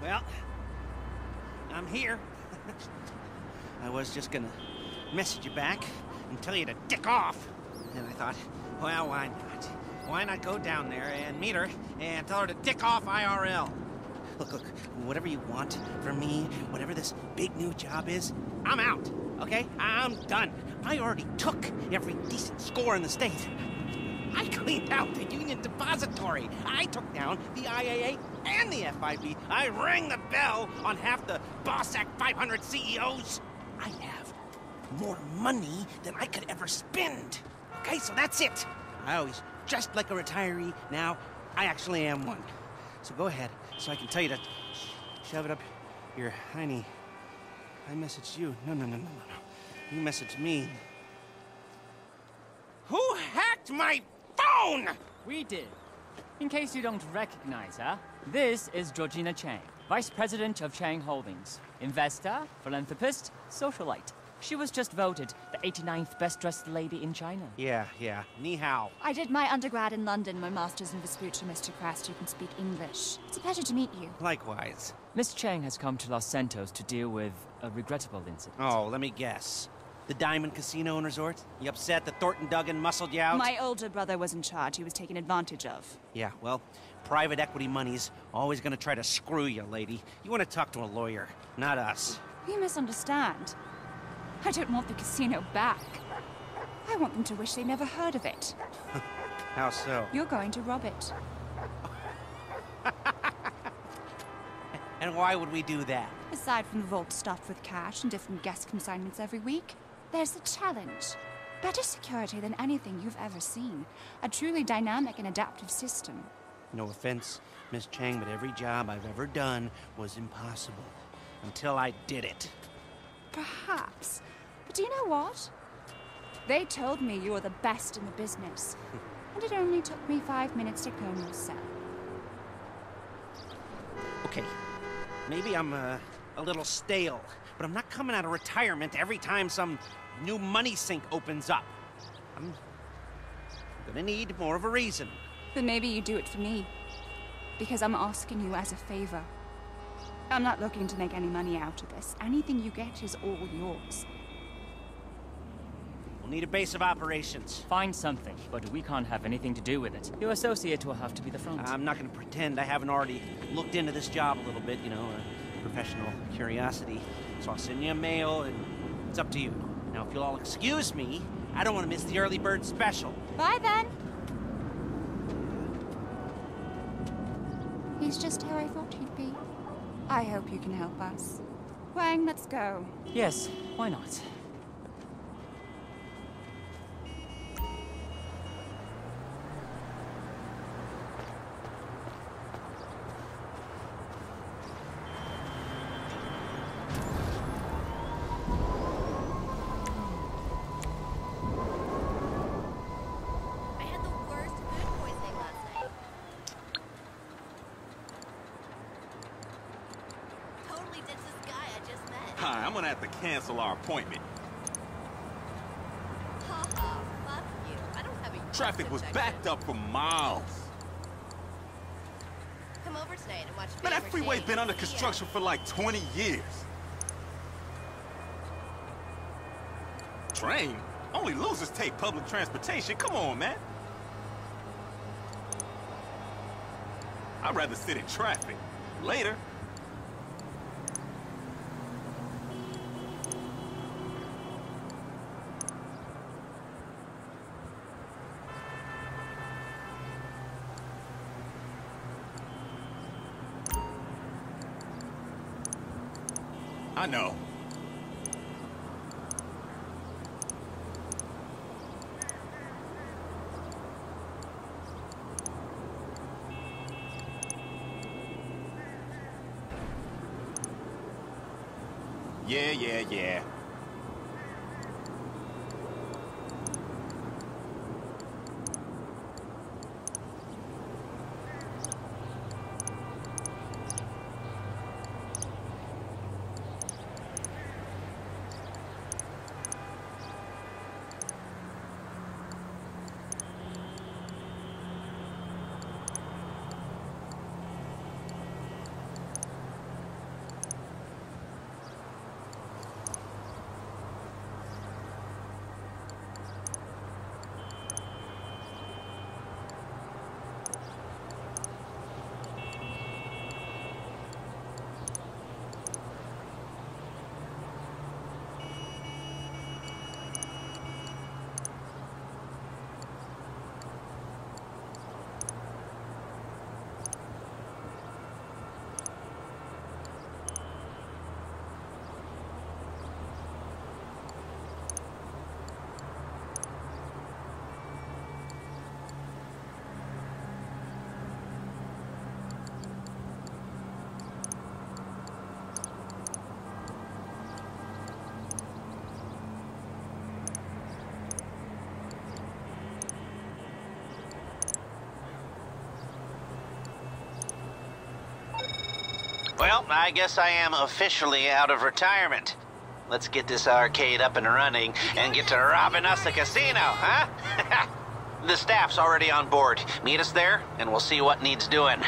Well, I'm here. I was just gonna message you back and tell you to dick off. And I thought, well, why not? Why not go down there and meet her and tell her to dick off IRL? Look, whatever you want from me, whatever this big new job is, I'm out, okay? I'm done. I already took every decent score in the state. I cleaned out the Union Depository. I took down the IAA and the FIB. I rang the bell on half the Boss Act 500 CEOs. I have more money than I could ever spend. Okay, so that's it. I always dressed like a retiree. Now, I actually am one. So go ahead, so I can tell you to shove it up your hiney. I messaged you. No. You messaged me. Who hacked my phone? We did. In case you don't recognize her, this is Georgina Chang, Vice President of Chang Holdings. Investor, philanthropist, socialite. She was just voted the 89th best-dressed lady in China. Yeah. Ni hao. I did my undergrad in London, my master's in Vespucci, Mr. Crest. You can speak English. It's a pleasure to meet you. Likewise. Miss Chang has come to Los Santos to deal with a regrettable incident. Oh, let me guess. The Diamond Casino and Resort? You upset that Thornton Duggan muscled you out? My older brother was in charge. He was taken advantage of. Yeah, well, private equity money's always gonna try to screw you, lady. You wanna talk to a lawyer, not us. You misunderstand. I don't want the casino back. I want them to wish they never heard of it. How so? You're going to rob it. And why would we do that? Aside from the vault stuffed with cash and different guest consignments every week, there's the challenge. Better security than anything you've ever seen. A truly dynamic and adaptive system. No offense, Miss Chang, but every job I've ever done was impossible. Until I did it. Perhaps. But do you know what? They told me you were the best in the business. And it only took me 5 minutes to clone your cell. Okay, maybe I'm a little stale, but I'm not coming out of retirement every time some new money sink opens up. I'm gonna need more of a reason. Then maybe you do it for me. Because I'm asking you as a favor. I'm not looking to make any money out of this. Anything you get is all yours. We'll need a base of operations. Find something, but we can't have anything to do with it. Your associate will have to be the front. I'm not gonna pretend I haven't already looked into this job a little bit, you know, professional curiosity. So I'll send you a mail, and it's up to you. Now, if you'll all excuse me, I don't want to miss the early bird special. Bye then. He's just how I thought he'd be. I hope you can help us. Wang, let's go. Yes, why not? Hi, I'm gonna have to cancel our appointment. Haha, fuck you. I don't have a Traffic was backed up for miles. Come over tonight and watch Man, that freeway's been under construction for like 20 years. Train? Only losers take public transportation. Come on, man. I'd rather sit in traffic. Later. I know. Yeah. Well, I guess I am officially out of retirement. Let's get this arcade up and running and get to robbing us a casino, huh? The staff's already on board. Meet us there, and we'll see what needs doing.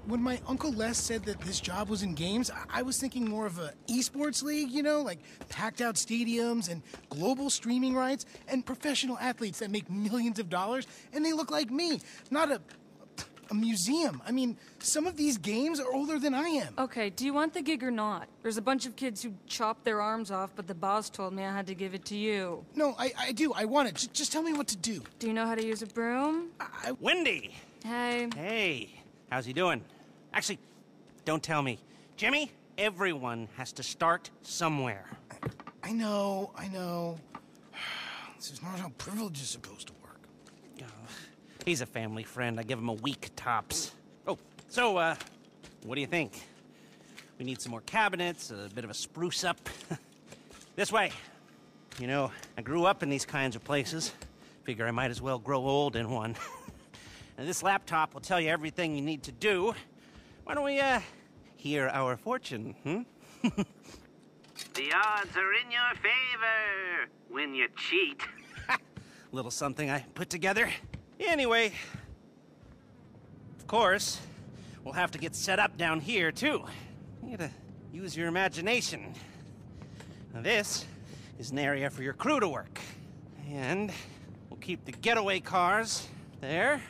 When my Uncle Les said that this job was in games, I was thinking more of a esports league, you know, like packed out stadiums and global streaming rights and professional athletes that make millions of dollars, and they look like me, not a museum. I mean, some of these games are older than I am. Okay, do you want the gig or not? There's a bunch of kids who chopped their arms off, but the boss told me I had to give it to you. No, I do. I want it. Just tell me what to do. Do you know how to use a broom? Wendy! Hey. Hey, how's he doing? Actually, don't tell me. Jimmy, everyone has to start somewhere. I know. This is not how privilege is supposed to work. Oh, he's a family friend. I give him a week tops. Oh, so, what do you think? We need some more cabinets, a bit of a spruce up. This way. You know, I grew up in these kinds of places. Figure I might as well grow old in one. And this laptop will tell you everything you need to do. Why don't we, hear our fortune, The odds are in your favor when you cheat. Little something I put together. Anyway, of course, we'll have to get set up down here, too. You gotta use your imagination. Now, this is an area for your crew to work. And we'll keep the getaway cars there.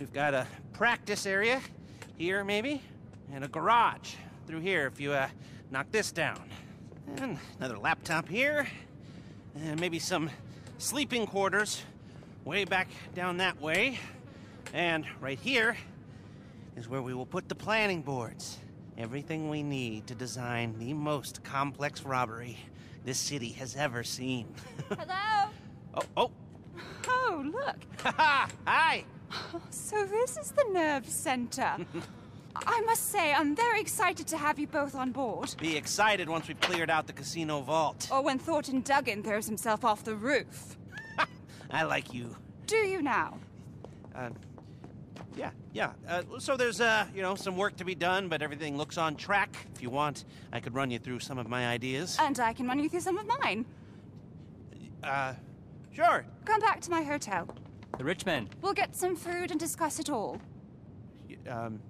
We've got a practice area here, maybe, and a garage through here if you, knock this down. And another laptop here, and maybe some sleeping quarters way back down that way. And right here is where we will put the planning boards. Everything we need to design the most complex robbery this city has ever seen. Hello? Oh. Oh, look. Hi. So this is the nerve center. I must say, I'm very excited to have you both on board. Be excited once we've cleared out the casino vault. Or when Thornton Duggan throws himself off the roof. I like you. Do you now? Yeah. So there's, some work to be done, but everything looks on track. If you want, I could run you through some of my ideas. And I can run you through some of mine. Sure. Come back to my hotel. The rich man. We'll get some food and discuss it all.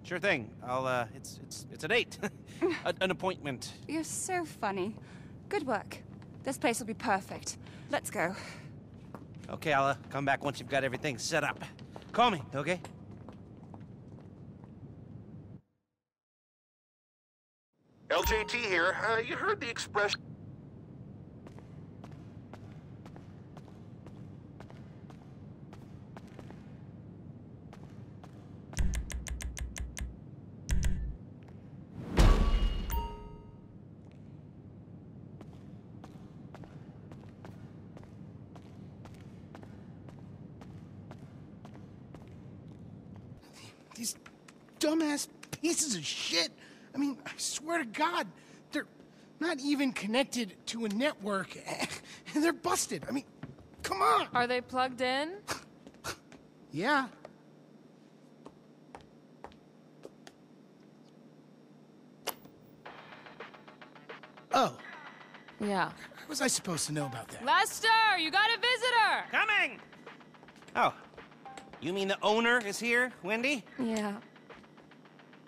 Sure thing. It's a date. An appointment. You're so funny. Good work. This place will be perfect. Let's go. Okay, I'll come back once you've got everything set up. Call me, okay? LJT here. You heard the expression. These dumbass pieces of shit. I mean, I swear to God, they're not even connected to a network, and they're busted. I mean, come on. Are they plugged in? Yeah. Oh, Yeah. how was I supposed to know about that? Lester, you got a visitor! Coming! Oh, you mean the owner is here, Wendy? Yeah.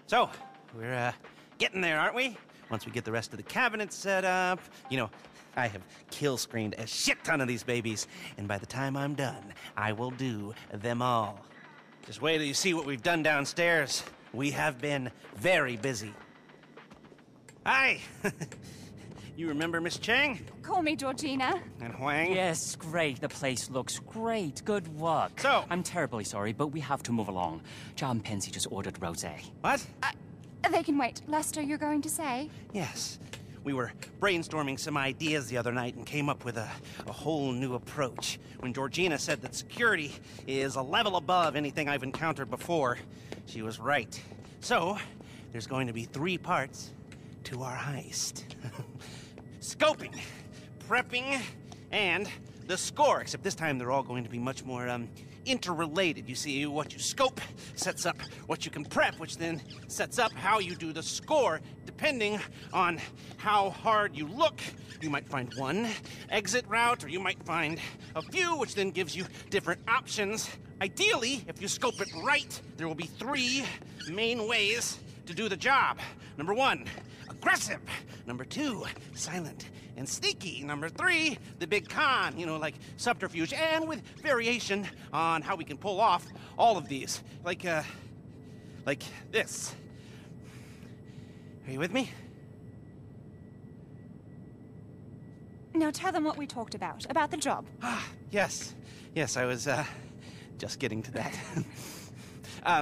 So, we're, getting there, aren't we? Once we get the rest of the cabinets set up. You know, I have kill-screened a shit ton of these babies, and by the time I'm done, I will do them all. Just wait till you see what we've done downstairs. We have been very busy. Hi! You remember Miss Chang? Call me Georgina. And Huang? Yes, great. The place looks great. Good work. So- I'm terribly sorry, but we have to move along. John Pensy just ordered rosé. What? They can wait. Lester, you're going to say? Yes. We were brainstorming some ideas the other night and came up with a whole new approach. When Georgina said that security is a level above anything I've encountered before, she was right. So, there's going to be 3 parts to our heist. Scoping, prepping, and the score. Except this time they're all going to be much more, interrelated. You see, what you scope sets up what you can prep, which then sets up how you do the score. Depending on how hard you look, you might find one exit route, or you might find a few, which then gives you different options. Ideally, if you scope it right, there will be 3 main ways to do the job. Number 1, aggressive. Number 2, silent and sneaky. Number 3, the big con, like subterfuge, and with variation on how we can pull off all of these. Like this. Are you with me? Now tell them what we talked about the job. Yes. Yes, I was, just getting to that.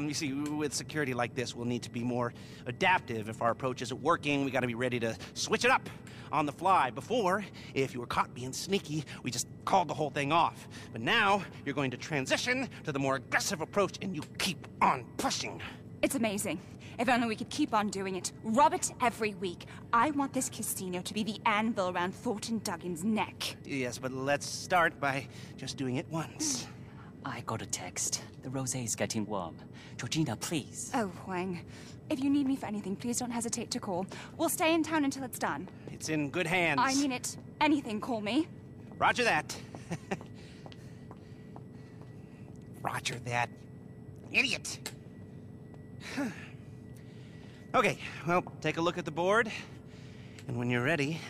You see, with security like this, we'll need to be more adaptive. If our approach isn't working, we gotta be ready to switch it up on the fly. Before, if you were caught being sneaky, we just called the whole thing off. But now, you're going to transition to the more aggressive approach, and you keep on pushing. It's amazing. If only we could keep on doing it. Rob it every week. I want this casino to be the anvil around Thornton Duggan's neck. Yes, but let's start by just doing it once. I got a text. The rosé is getting warm. Georgina, please. Oh, Huang. If you need me for anything, please don't hesitate to call. We'll stay in town until it's done. It's in good hands. I mean it. Anything, call me. Roger that. Roger that. Idiot. Okay, well, take a look at the board. And when you're ready,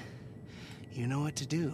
you know what to do.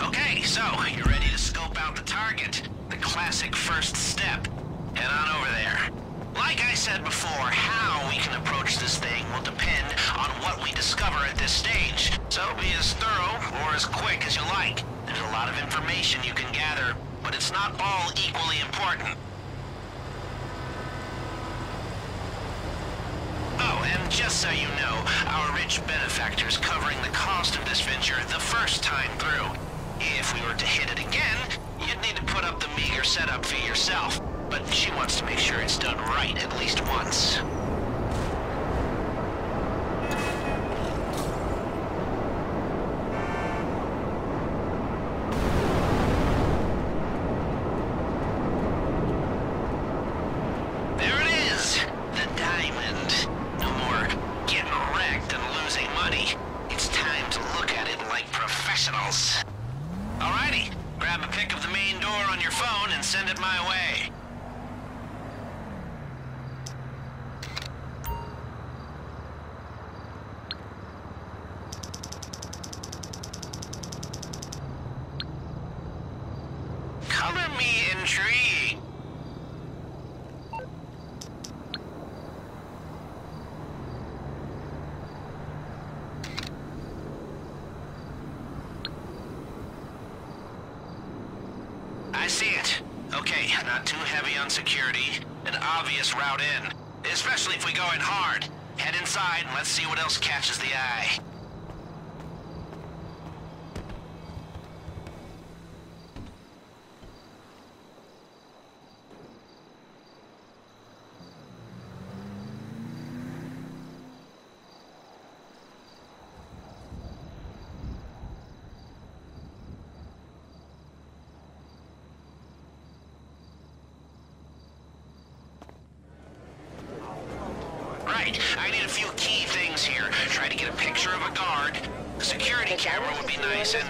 Okay, so you're ready to scope out the target. The classic first step. Head on over there. Like I said before, how we can approach this thing will depend on what we discover at this stage. So be as thorough or as quick as you like. There's a lot of information you can gather, but it's not all equally important. Oh, and just so you know, our rich benefactor's covering the cost of this venture the first time through. If we were to hit it again, you'd need to put up the meager setup fee yourself. But she wants to make sure it's done right at least once. There it is! The diamond. No more getting wrecked and losing money. It's time to look at it like professionals. Alrighty, grab a pic of the main door on your phone and send it my way. Color me intrigued. I see it. Okay, not too heavy on security. An obvious route in. Especially if we go in hard. Head inside and let's see what else catches the eye. right. I need a few key things here. Try to get a picture of a guard. A security camera would be nice, and,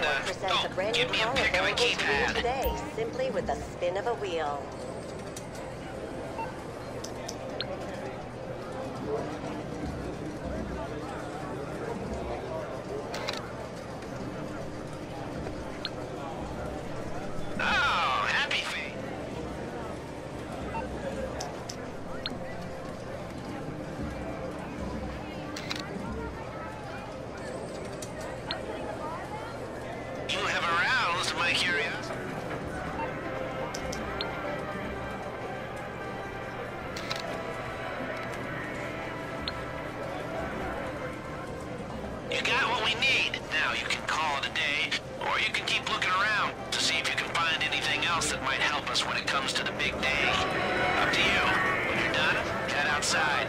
give me a pic of a keypad. Today, simply with the spin of a wheel. Oh, happy face. You have aroused my curiosity. You got what we need. Now you can call it a day, or you can keep looking around to see if you can find anything else that might help us when it comes to the big day. Up to you. When you're done, head outside.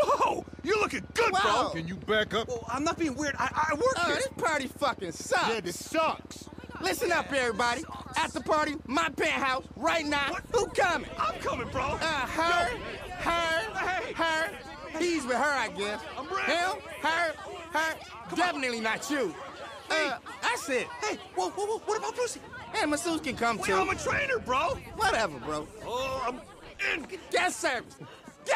Whoa! You're looking good, Wow. bro! Can you back up? Well, I'm not being weird. I work here. This party fucking sucks. Yeah, this sucks. Listen up, everybody. After party, my penthouse, right now. What? Who coming? I'm coming, bro. Her. He's with her, I guess. I'm ready. Him, her. Definitely not you. That's it. Hey, whoa, what about Pussy? And masseuse can come Wait, too. I'm a trainer, bro. Whatever, bro. Oh, I'm in. Guest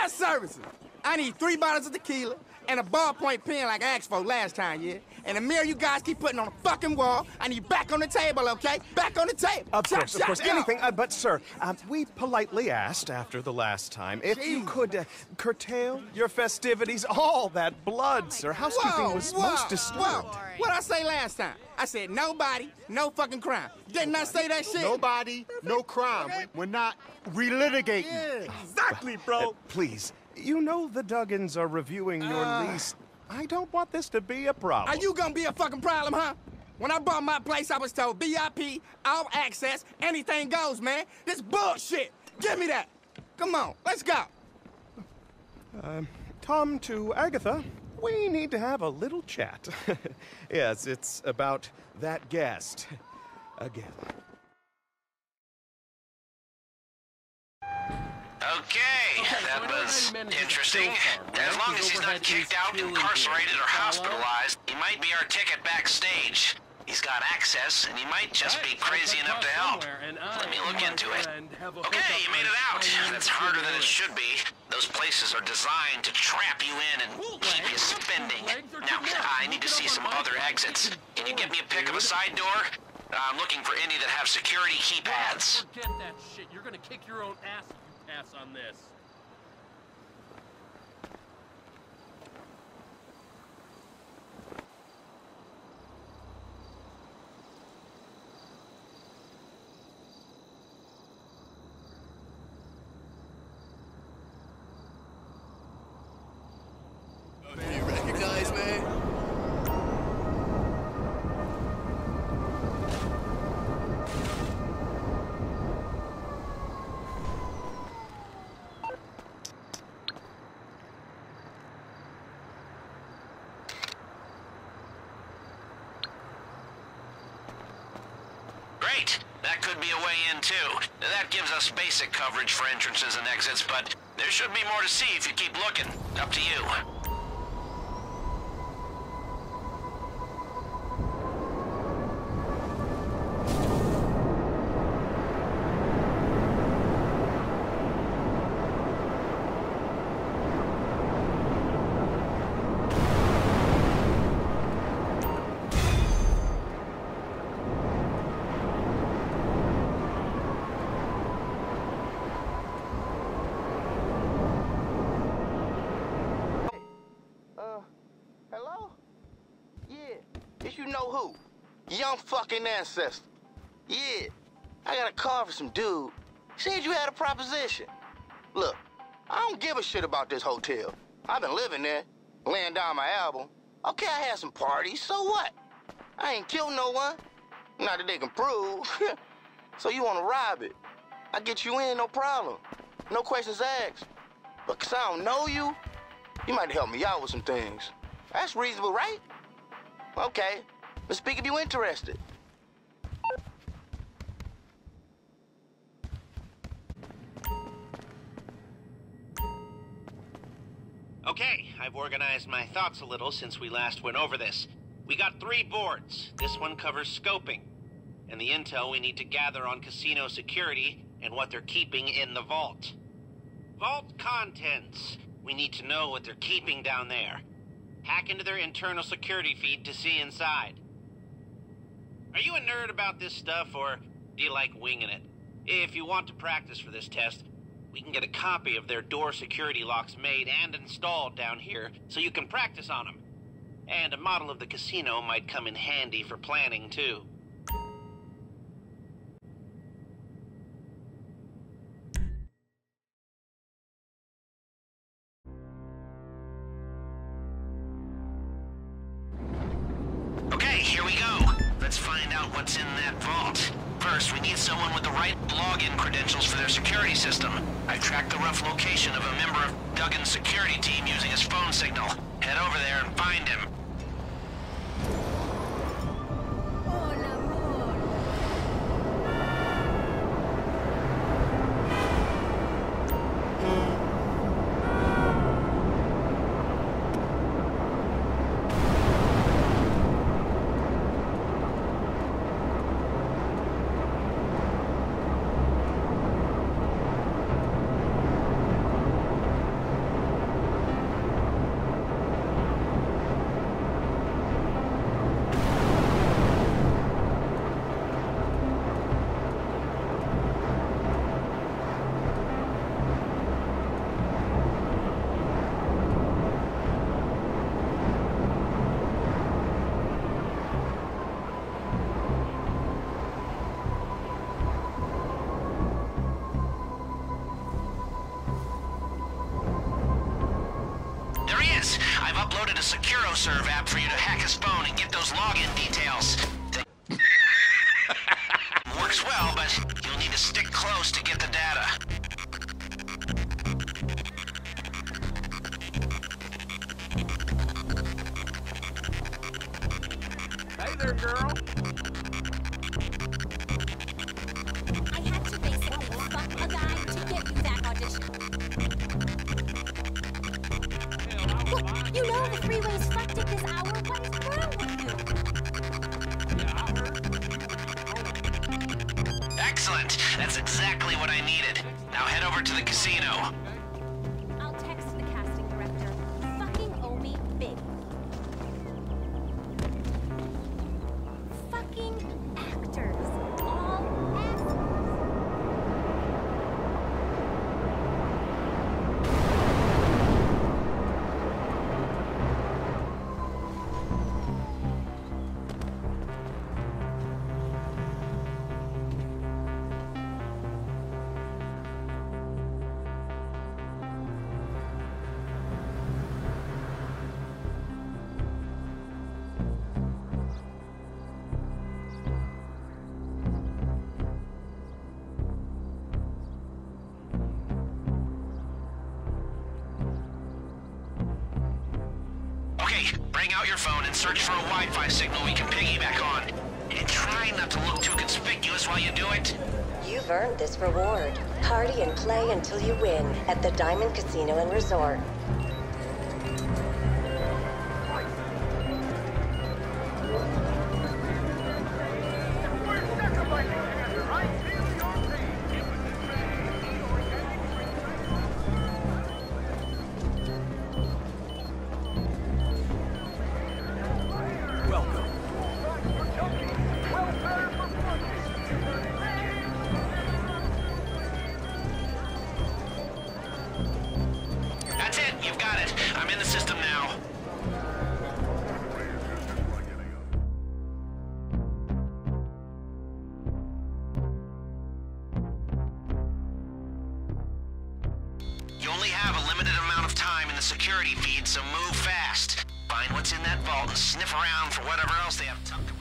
services. I need 3 bottles of tequila and a ballpoint pen like I asked for last time, yeah? And a mirror you guys keep putting on the fucking wall. I need back on the table, okay? Back on the table. Of course, go. anything. But, sir, we politely asked after the last time if you could curtail your festivities. All that blood, sir. Housekeeping was most disturbed. What'd I say last time? I said nobody, no fucking crime. Didn't I say that shit? Nobody, no crime. We're not relitigating. Yeah. Exactly, bro. Please, you know the Duggins are reviewing your lease. I don't want this to be a problem. Are you gonna be a fucking problem, huh? When I bought my place, I was told VIP, all access, anything goes, man. This bullshit. Give me that. Come on, let's go. Tom to Agatha, we need to have a little chat. Yes, it's about that guest. Again. Okay, that was interesting. As long as he's not kicked out, incarcerated, or hospitalized, he might be our ticket backstage. He's got access, and he might just be crazy enough to help. Let me look into it. Okay, you made it out. That's harder than it should be. Those places are designed to trap you in and keep you spending. Now, I need to see some other exits. Can you get me a pic of a side door? I'm looking for any that have security keypads. Forget that shit. You're gonna kick your own ass if you pass on this. Do you recognize me? Great. That could be a way in, too. That gives us basic coverage for entrances and exits, but there should be more to see if you keep looking. Up to you. Hello? Yeah, it's you know who. Young fucking ancestor. Yeah, I got a call from some dude. Said you had a proposition. Look, I don't give a shit about this hotel. I've been living there, laying down my album. Okay, I had some parties, so what? I ain't killed no one. Not that they can prove. So you wanna rob it? I get you in, no problem. No questions asked. But 'cause I don't know you, you might help me out with some things. That's reasonable, right? Okay, let's speak if you're interested. Okay, I've organized my thoughts a little since we last went over this. We got 3 boards. This one covers scoping, and the intel we need to gather on casino security and what they're keeping in the vault. Vault contents. We need to know what they're keeping down there. Hack into their internal security feed to see inside. Are you a nerd about this stuff, or do you like winging it? If you want to practice for this test, we can get a copy of their door security locks made and installed down here so you can practice on them. And a model of the casino might come in handy for planning, too. Okay, here we go. Let's find out what's in that vault. First, we need someone with the right login credentials for their security system. I've tracked the rough location of a member of Duggan's security team using his phone signal. Head over there and find him. I've uploaded a SecuroServe app for you to hack his phone and get those login details. Works well, but you'll need to stick close to get the data. Hey there, girl. I had to basically fuck a guy to get you that audition. Look, you know the freeway's fucked at this hour. What is wrong with you? Excellent. That's exactly what I needed. Now head over to the casino. I'll text the casting director. You fucking owe me big. Fucking actors. All actors. Okay, bring out your phone and search for a Wi-Fi signal we can piggyback on. And try not to look too conspicuous while you do it. You've earned this reward. Party and play until you win at the Diamond Casino and Resort. That's it, you've got it. I'm in the system now. You only have a limited amount of time in the security feed, so move fast. find what's in that vault and sniff around for whatever else they have tucked away.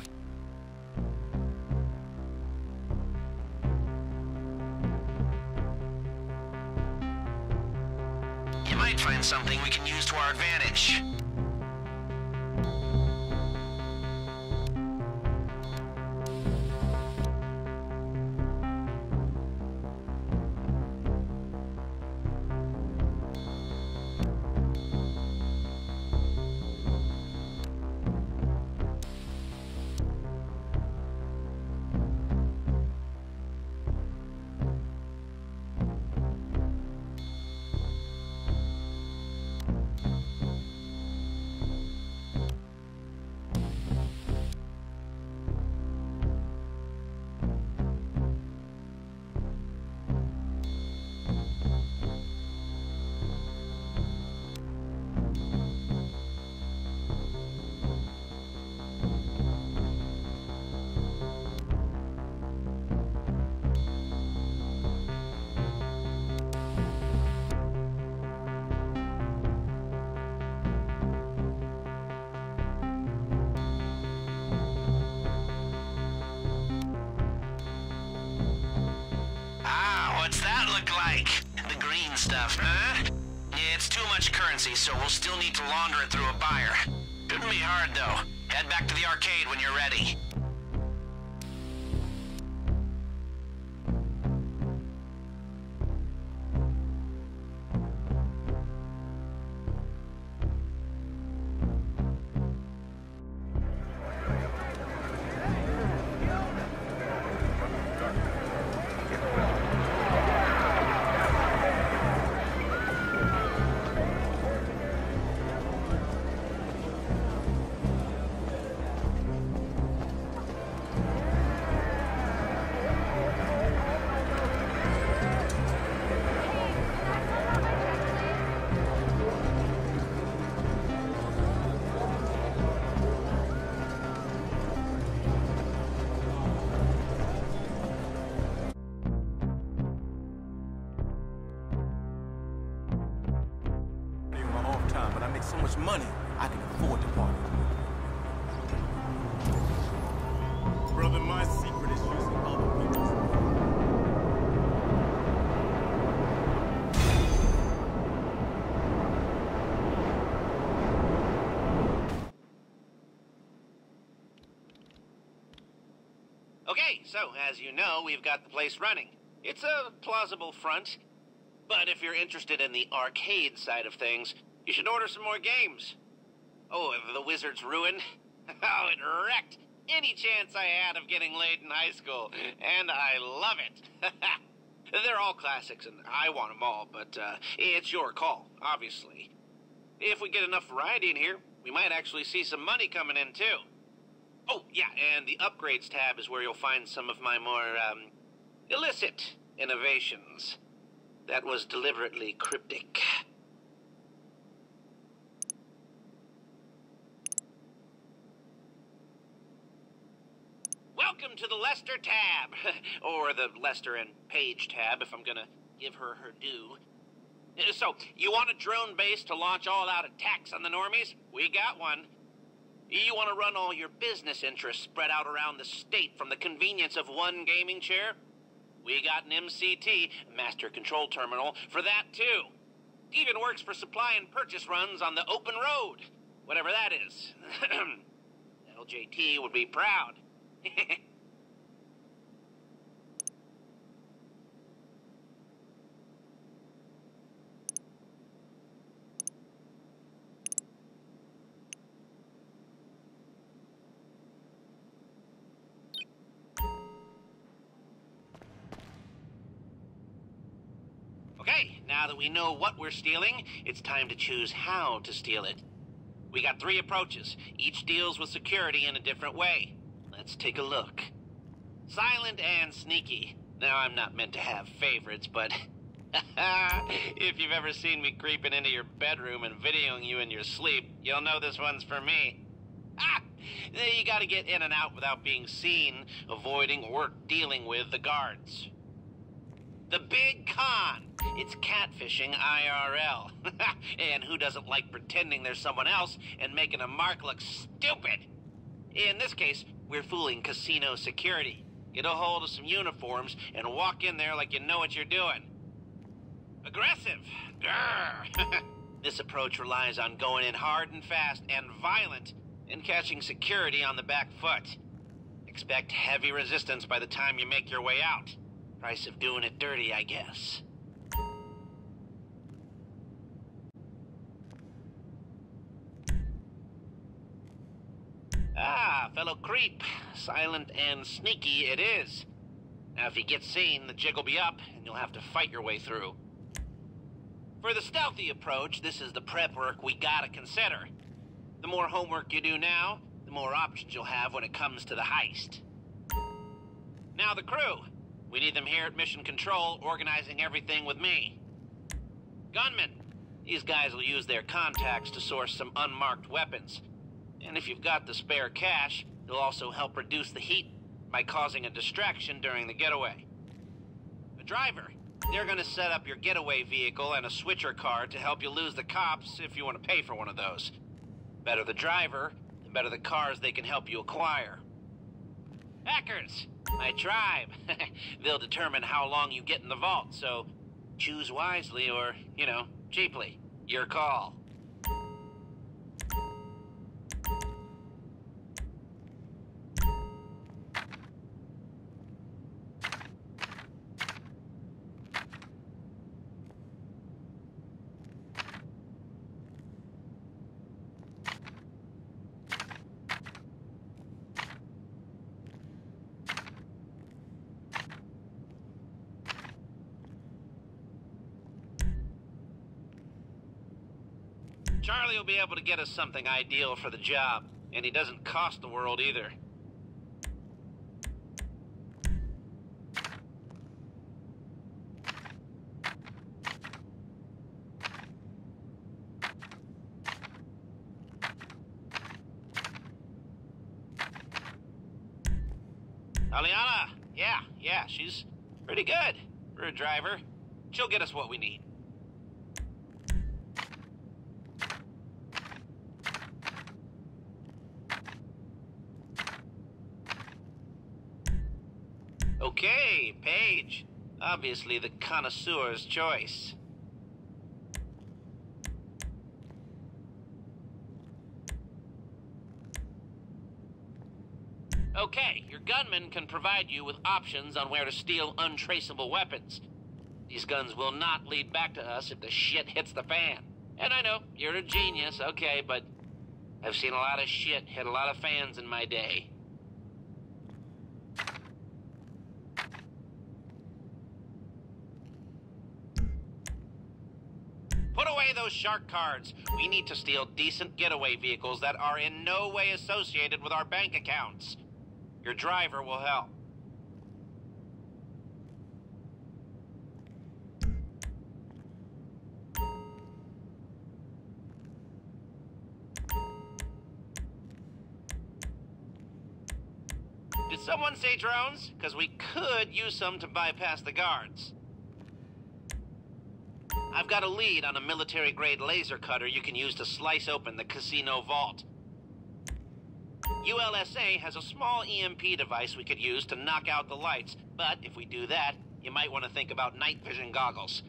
You might find something we can use to our advantage. What's that look like? The green stuff, huh? It's too much currency, so we'll still need to launder it through a buyer. Shouldn't be hard, though. Head back to the arcade when you're ready. But I make so much money, I can afford to party. Brother, my secret is using other people's. Okay, so as you know, we've got the place running. It's a plausible front, but if you're interested in the arcade side of things, you should order some more games. Oh, the Wizard's Ruin. Oh, it wrecked any chance I had of getting laid in high school, and I love it. They're all classics, and I want them all, but it's your call, obviously. If we get enough variety in here, we might actually see some money coming in, too. Oh, yeah, and the upgrades tab is where you'll find some of my more, illicit innovations. That was deliberately cryptic. Welcome to the Lester tab, or the Lester and Paige tab, if I'm gonna give her her due. So, you want a drone base to launch all-out attacks on the normies? We got one. You want to run all your business interests spread out around the state from the convenience of one gaming chair? We got an MCT, Master Control Terminal, for that too. Even works for supply and purchase runs on the open road, whatever that is. LJT would be proud. Okay, now that we know what we're stealing, it's time to choose how to steal it. We got 3 approaches. Each deals with security in a different way. Let's take a look. Silent and sneaky. Now, I'm not meant to have favorites, but if you've ever seen me creeping into your bedroom and videoing you in your sleep, you'll know this one's for me. You gotta get in and out without being seen, avoiding or dealing with the guards. The big con. It's catfishing IRL. And who doesn't like pretending there's someone else and making a mark look stupid? In this case, we're fooling casino security. Get a hold of some uniforms and walk in there like you know what you're doing. Aggressive. Grr. This approach relies on going in hard and fast and violent and catching security on the back foot. Expect heavy resistance by the time you make your way out. Price of doing it dirty, I guess. Ah, fellow creep. Silent and sneaky it is. Now, if you get seen, the jig will be up, and you'll have to fight your way through. For the stealthy approach, this is the prep work we gotta consider. The more homework you do now, the more options you'll have when it comes to the heist. Now the crew. We need them here at Mission Control, organizing everything with me. Gunmen. These guys will use their contacts to source some unmarked weapons. And if you've got the spare cash, they'll also help reduce the heat by causing a distraction during the getaway. A driver. They're gonna set up your getaway vehicle and a switcher car to help you lose the cops if you want to pay for one of those. Better the driver, the better the cars they can help you acquire. Hackers, my tribe. They'll determine how long you get in the vault, so choose wisely or, cheaply. Your call. Charlie will be able to get us something ideal for the job, and he doesn't cost the world either. Aliana, yeah, she's pretty good for a driver. She'll get us what we need. Okay, Paige. Obviously the connoisseur's choice. Okay, your gunman can provide you with options on where to steal untraceable weapons. These guns will not lead back to us if the shit hits the fan. And I know, you're a genius, okay, but I've seen a lot of shit hit a lot of fans in my day. Put away those shark cards. We need to steal decent getaway vehicles that are in no way associated with our bank accounts. Your driver will help. Did someone say drones? Because we could use some to bypass the guards. I've got a lead on a military-grade laser cutter you can use to slice open the casino vault. ULSA has a small EMP device we could use to knock out the lights, but if we do that, you might want to think about night vision goggles.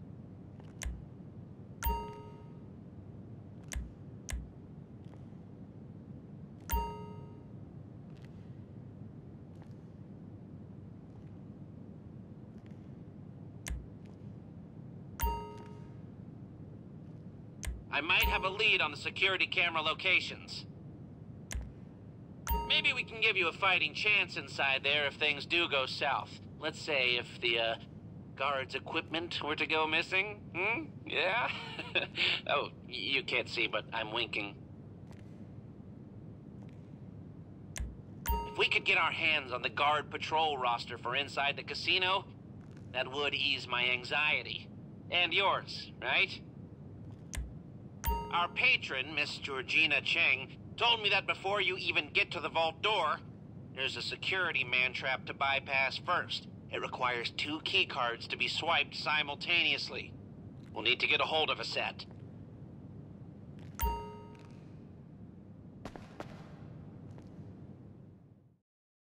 I might have a lead on the security camera locations. Maybe we can give you a fighting chance inside there if things do go south. Let's say if the, guards' equipment were to go missing. Yeah? Oh, you can't see, but I'm winking. If we could get our hands on the guard patrol roster for inside the casino, that would ease my anxiety. And yours, right? Our patron, Miss Georgina Cheng, told me that before you even get to the vault door, there's a security man-trap to bypass first. It requires 2 key cards to be swiped simultaneously. We'll need to get a hold of a set.